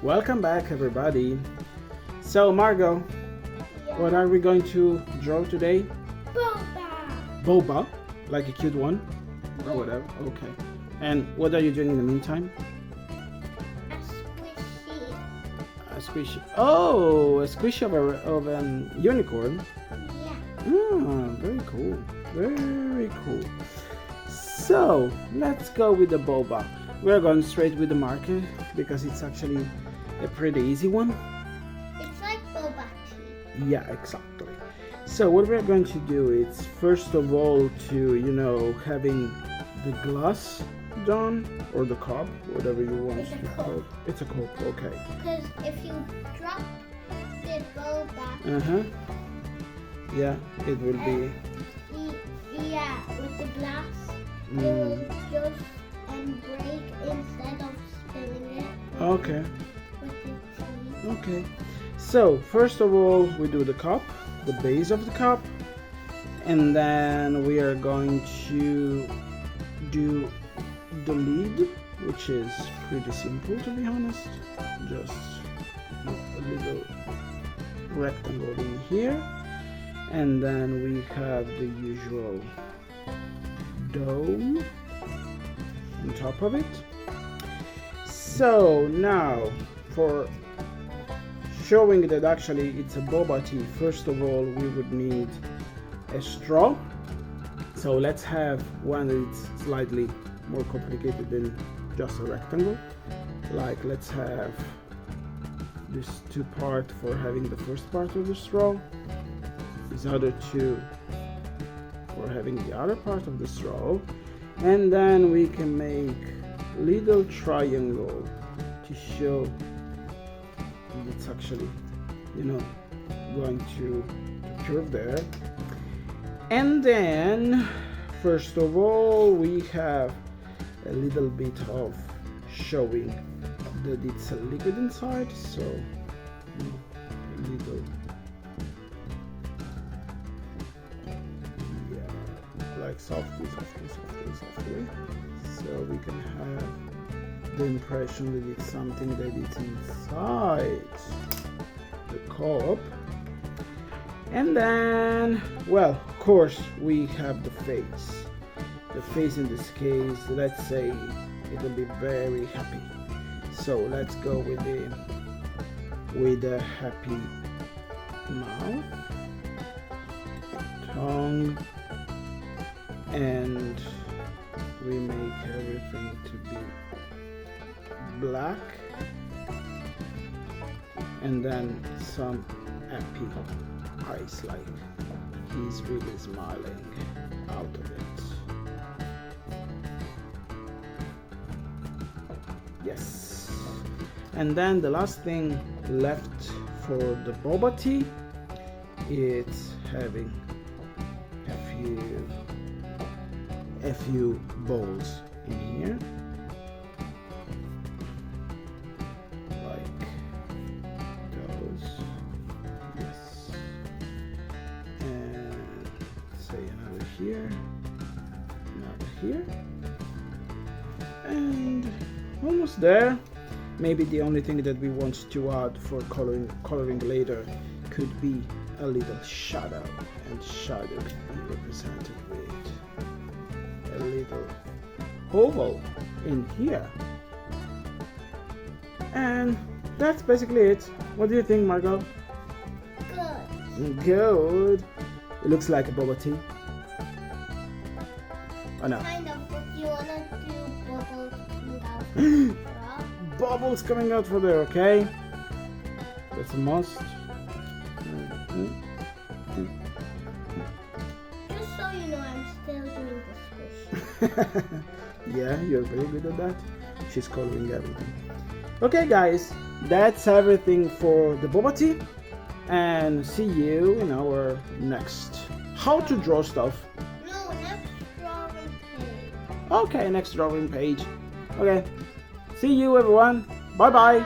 Welcome back, everybody. So, Margot, Yeah. what are we going to draw today? Boba. Boba, like a cute one, or Yeah. whatever. Okay. And what are you doing in the meantime? A squishy. A squishy. Oh, a squishy of an unicorn. Yeah. Very cool. Very cool. So, let's go with the boba. We're going straight with the marker because it's actually a pretty easy one. It's like Boba Tea. Yeah, exactly. So what we're going to do is first of all to, having the glass done or the cup, whatever you want It's a to cup. call it. It's a cup, okay. Because if you drop the boba, Uh-huh. Yeah, it will be yeah, with the glass, it mm, will just break instead of spilling it. okay. With the tea. Okay. So first of all we do the cup, the base of the cup, and then we are going to do the lid, which is pretty simple to be honest. Just a little rectangle in here, and then we have the usual dome on top of it. So now for showing that actually it's a boba tea, first of all we would need a straw. So let's have one that's slightly more complicated than just a rectangle. Like let's have this two part for having the first part of the straw, these other two for having the other part of the straw, and then we can make little triangle to show it's actually going to curve there. And then first of all we have a little bit of showing that it's a liquid inside, so a little, yeah, like softly, so we can have the impression that it's something that is inside the cup. And then, well, of course we have the face. The face in this case, let's say it will be very happy. So let's go with the happy mouth, tongue, and we make everything to be black, and then some happy eyes, like he's really smiling out of it. Yes. And then the last thing left for the boba tea, it's having a few balls in here, like those. Yes. And say another here, another here, and almost there. Maybe the only thing that we want to add for coloring later could be a little shadow, and shadow could be represented with a little oval in here. And that's basically it. What do you think, Margot? Good. Good. It looks like a boba tea. Oh no. Kind of, but you wanna do bubbles coming out from the straw? Bubbles coming out from there, okay? That's a must. Just so you know, I'm still doing the squish. Yeah, you're very good at that. She's coloring everything. Okay, guys, that's everything for the boba tea, and see you in our next how to draw stuff. No, next drawing page. Okay, next drawing page. Okay, see you everyone. Bye bye.